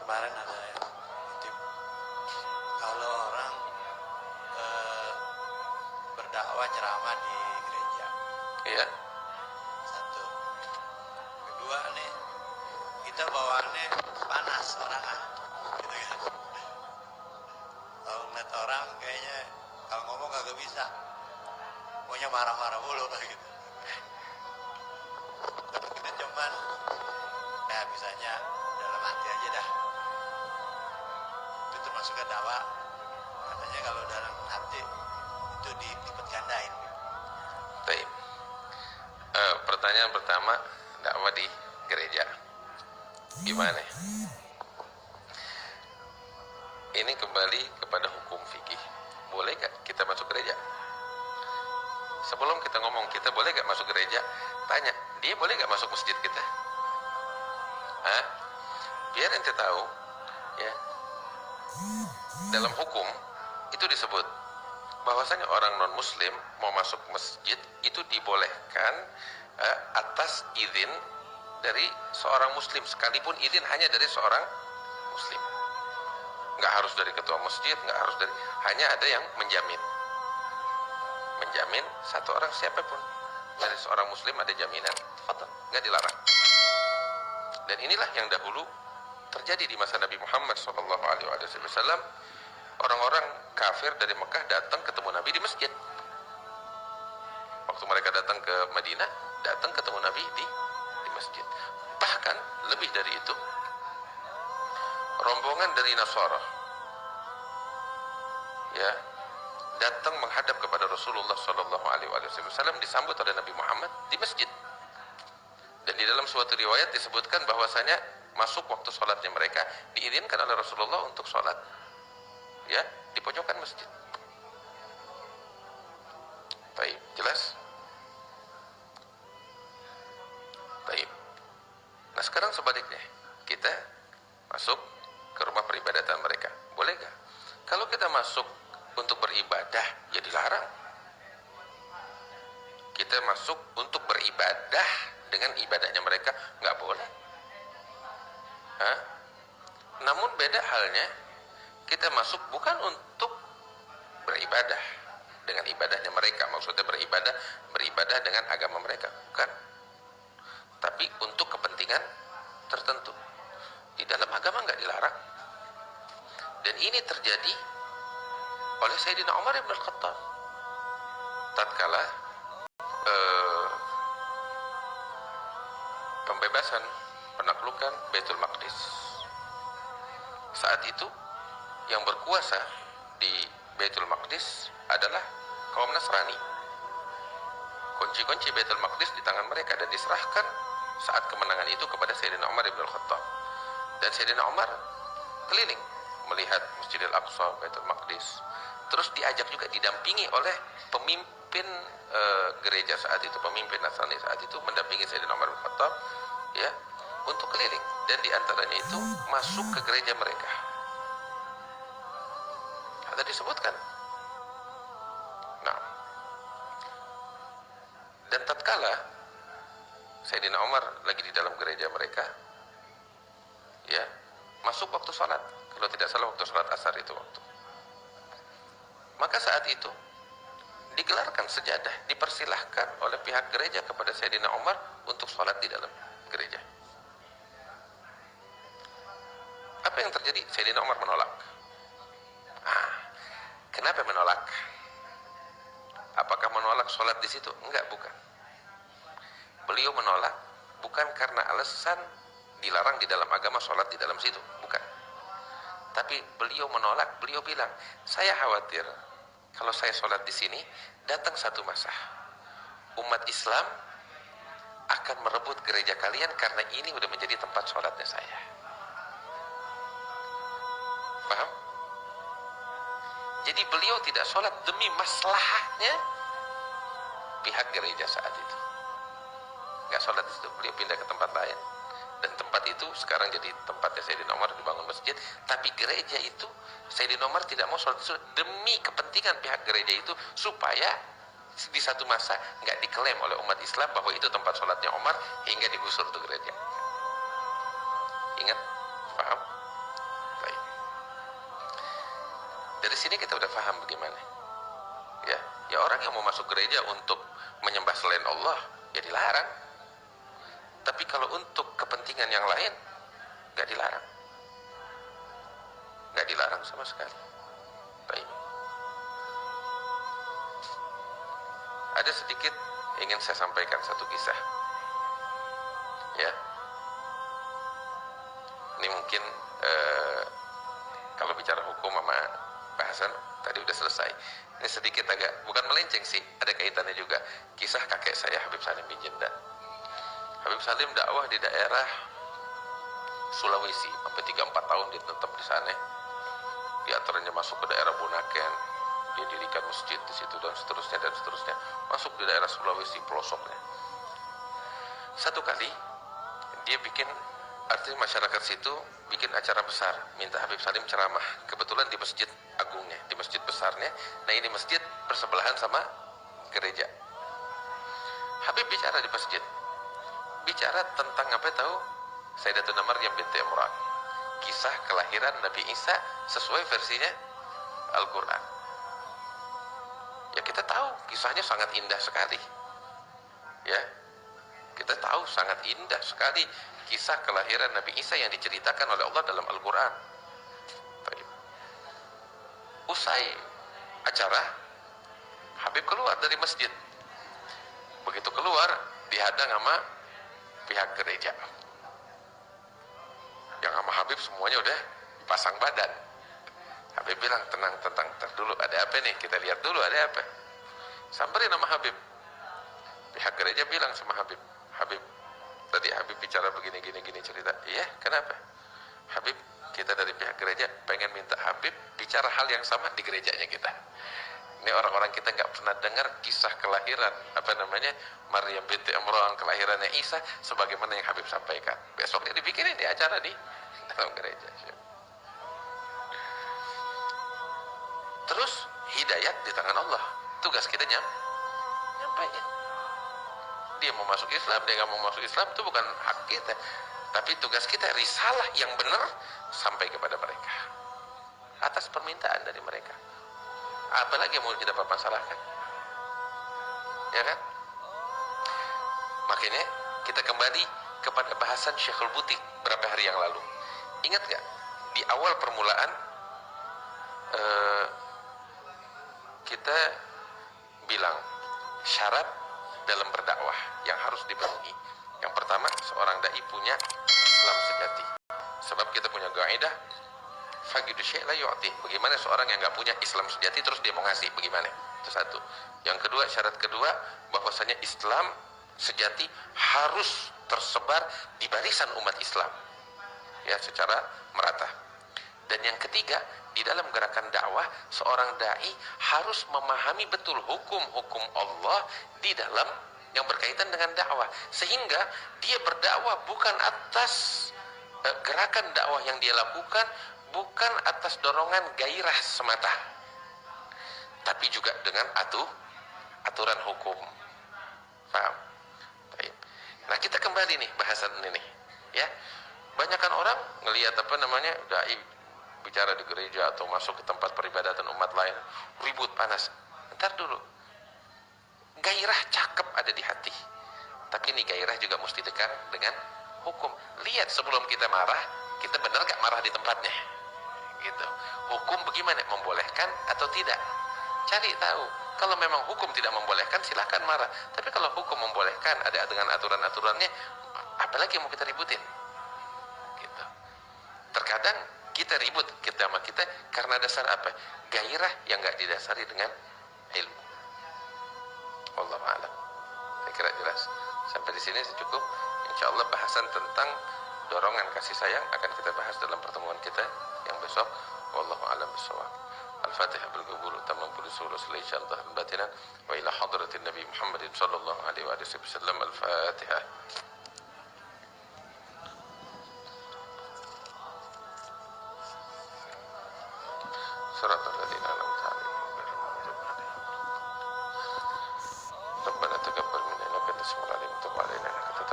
kemarin ada yang titip, kalau orang berdakwah ceramah di gereja. Iya. Satu. Kedua nih, kita bawaannya panas orangnya, gitu kan. Kalau ngeliat orang kayaknya kalau ngomong kagak bisa, pokoknya marah-marah mulu gitu. Tapi kita cuman, ya misalnya dalam hati aja dah. Itu termasuk ke dakwah. Katanya kalau dalam hati itu dilipat gandain. Baik. Pertanyaan pertama, dakwah di gereja. Gimana? Ini kembali kepada hukum fikih. Boleh gak kita masuk gereja? Sebelum kita ngomong kita boleh gak masuk gereja, tanya, dia boleh gak masuk masjid kita? Hah? Biar ente tahu, ya. Dalam hukum itu disebut bahwasanya orang non muslim mau masuk masjid itu dibolehkan atas izin dari seorang muslim, sekalipun izin hanya dari seorang muslim. Nggak harus dari ketua masjid, nggak harus dari, hanya ada yang menjamin satu orang siapapun dari seorang muslim ada jaminan, nggak dilarang. Dan inilah yang dahulu terjadi di masa Nabi Muhammad SAW. Orang-orang kafir dari Mekah datang ketemu Nabi di masjid. Waktu mereka datang ke Madinah, datang ketemu Nabi di masjid. Bahkan lebih dari itu, rombongan dari Nasara, ya, datang menghadap kepada Rasulullah SAW, disambut oleh Nabi Muhammad di masjid. Dan di dalam suatu riwayat disebutkan bahwasanya masuk waktu sholatnya mereka diizinkan oleh Rasulullah untuk sholat, ya, di pojokan masjid. Baik, jelas? Baik. Nah sekarang sebaliknya, kita masuk ke rumah peribadatan mereka, boleh gak? Kalau kita masuk untuk beribadah, ya dilarang. Kita masuk untuk beribadah dengan ibadahnya mereka, nggak boleh. Hah? Namun beda halnya, kita masuk bukan untuk beribadah dengan ibadahnya mereka, maksudnya beribadah dengan agama mereka, bukan. Tapi untuk kepentingan tertentu. Di dalam agama nggak dilarang. Dan ini terjadi oleh Sayyidina Umar ibn al-Khattab tatkala pembebasan penaklukan Baitul Maqdis. Saat itu yang berkuasa di Baitul Maqdis adalah kaum Nasrani. Kunci-kunci Baitul Maqdis di tangan mereka dan diserahkan saat kemenangan itu kepada Sayyidina Umar ibn al-Khattab. Dan Sayyidina Umar keliling melihat Masjidil Aqsa, Baitul Maqdis. Terus diajak juga, didampingi oleh pemimpin gereja saat itu, pemimpin Nasrani saat itu, mendampingi Sayyidina Umar bin Khattab, ya, untuk keliling. Dan diantaranya itu masuk ke gereja mereka. Ada disebutkan. Nah, dan tatkala Sayyidina Umar lagi di dalam gereja mereka, ya, masuk waktu sholat, kalau tidak salah waktu sholat asar itu waktu. Maka saat itu digelarkan sejadah, dipersilahkan oleh pihak gereja kepada Sayyidina Umar untuk sholat di dalam gereja. Apa yang terjadi? Sayyidina Umar menolak. Kenapa menolak? Apakah menolak sholat di situ? Enggak, bukan. Beliau menolak bukan karena alasan dilarang di dalam agama sholat di dalam situ, bukan. Tapi beliau menolak, beliau bilang, saya khawatir kalau saya sholat di sini, datang satu masa umat Islam akan merebut gereja kalian karena ini udah menjadi tempat sholatnya saya. Paham? Jadi beliau tidak sholat demi maslahahnya pihak gereja saat itu. Nggak sholat di situ, beliau pindah ke tempat lain. Dan tempat itu sekarang jadi tempatnya Sayyidina Umar, dibangun masjid. Tapi gereja itu Sayyidina Umar tidak mau sholat demi kepentingan pihak gereja itu, supaya di satu masa nggak diklaim oleh umat Islam bahwa itu tempat sholatnya Umar hingga digusur tuh gereja. Ingat? Paham? paham bagaimana. Ya orang yang mau masuk gereja untuk menyembah selain Allah, ya dilarang. Tapi kalau untuk kepentingan yang lain, nggak dilarang. Nggak dilarang sama sekali. Baik. Ada sedikit ingin saya sampaikan satu kisah. Ya. Ini mungkin kalau bicara hukum sama bahasan tadi udah selesai. Ini sedikit agak bukan melenceng sih, ada kaitannya juga. Kisah kakek saya Habib Salim bin Jenda. Habib Salim dakwah di daerah Sulawesi sampai 3-4 tahun dia tetap di sana. Di antaranya masuk ke daerah Bunaken, dia dirikan masjid di situ dan seterusnya dan seterusnya. Masuk di daerah Sulawesi pelosoknya. Satu kali dia bikin, artinya masyarakat situ bikin acara besar, minta Habib Salim ceramah. Kebetulan di masjid agungnya, di masjid besarnya. Nah ini masjid bersebelahan sama gereja. Habib bicara di masjid, bicara tentang apa tahu? Sayyidatuna Maryam binti Imran, kisah kelahiran Nabi Isa sesuai versinya Al-Quran. Ya kita tahu kisahnya sangat indah sekali. Ya, kita tahu sangat indah sekali kisah kelahiran Nabi Isa yang diceritakan oleh Allah dalam Al-Quran. Usai acara, Habib keluar dari masjid. Begitu keluar, dihadang sama pihak gereja. Yang sama Habib semuanya udah pasang badan. Habib bilang, tenang, dulu, ada apa nih? Kita lihat dulu ada apa. Samperin sama Habib. Pihak gereja bilang sama Habib, Habib, tadi Habib bicara begini cerita. Iya, kenapa? Habib, kita dari pihak gereja pengen minta Habib bicara hal yang sama di gerejanya kita. Ini orang-orang kita nggak pernah dengar kisah kelahiran Maryam binti Imran, kelahirannya Isa sebagaimana yang Habib sampaikan. Besoknya dibikinin di acara di dalam gereja. Terus hidayat di tangan Allah. Tugas kita nyampaikan. Dia mau masuk Islam, dia nggak mau masuk Islam, itu bukan hak kita. Tapi tugas kita risalah yang benar sampai kepada mereka atas permintaan dari mereka. Apalagi yang mau kita permasalahkan, ya kan? Makanya kita kembali kepada bahasan Syekhul Butik berapa hari yang lalu. Ingat gak? Di awal permulaan kita bilang syarat dalam berdakwah yang harus dipenuhi. Yang pertama, seorang dai punya Islam sejati. Sebab kita punya kaidah faqidu syai' la yu'ti. Bagaimana seorang yang nggak punya Islam sejati terus dia mau ngasih? Bagaimana? Itu satu. Yang kedua, syarat kedua bahwasanya Islam sejati harus tersebar di barisan umat Islam, ya, secara merata. Dan yang ketiga, di dalam gerakan dakwah seorang dai harus memahami betul hukum-hukum Allah di dalam yang berkaitan dengan dakwah, sehingga dia berdakwah bukan atas gerakan dakwah yang dia lakukan, bukan atas dorongan gairah semata, tapi juga dengan aturan hukum. Paham? Baik. Nah, kita kembali nih bahasan ini nih, ya. Banyakan orang ngelihat dai bicara di gereja atau masuk ke tempat peribadatan umat lain ribut panas. Ntar dulu, gairah cakep ada di hati, tapi ini gairah juga mesti dekat dengan hukum. Lihat sebelum kita marah, kita benar gak marah di tempatnya, gitu. Hukum bagaimana, membolehkan atau tidak? Cari tahu. Kalau memang hukum tidak membolehkan, silahkan marah. Tapi kalau hukum membolehkan, ada dengan aturan-aturannya, apalagi yang mau kita ributin, gitu. Terkadang kita ribut sama kita karena dasar apa? Gairah yang gak didasari dengan ilmu. Wallahu a'lam. Saya kira jelas. Sampai di sini cukup. Insya Allah bahasan tentang dorongan kasih sayang akan kita bahas dalam pertemuan kita yang besok. Wallahu a'lam bishawab. Al-Fatihah bil qabul tamam bil usul insyaallah batinan wa ila hadratin Nabi Muhammad sallallahu alaihi wasallam. Al-Fatihah. Surat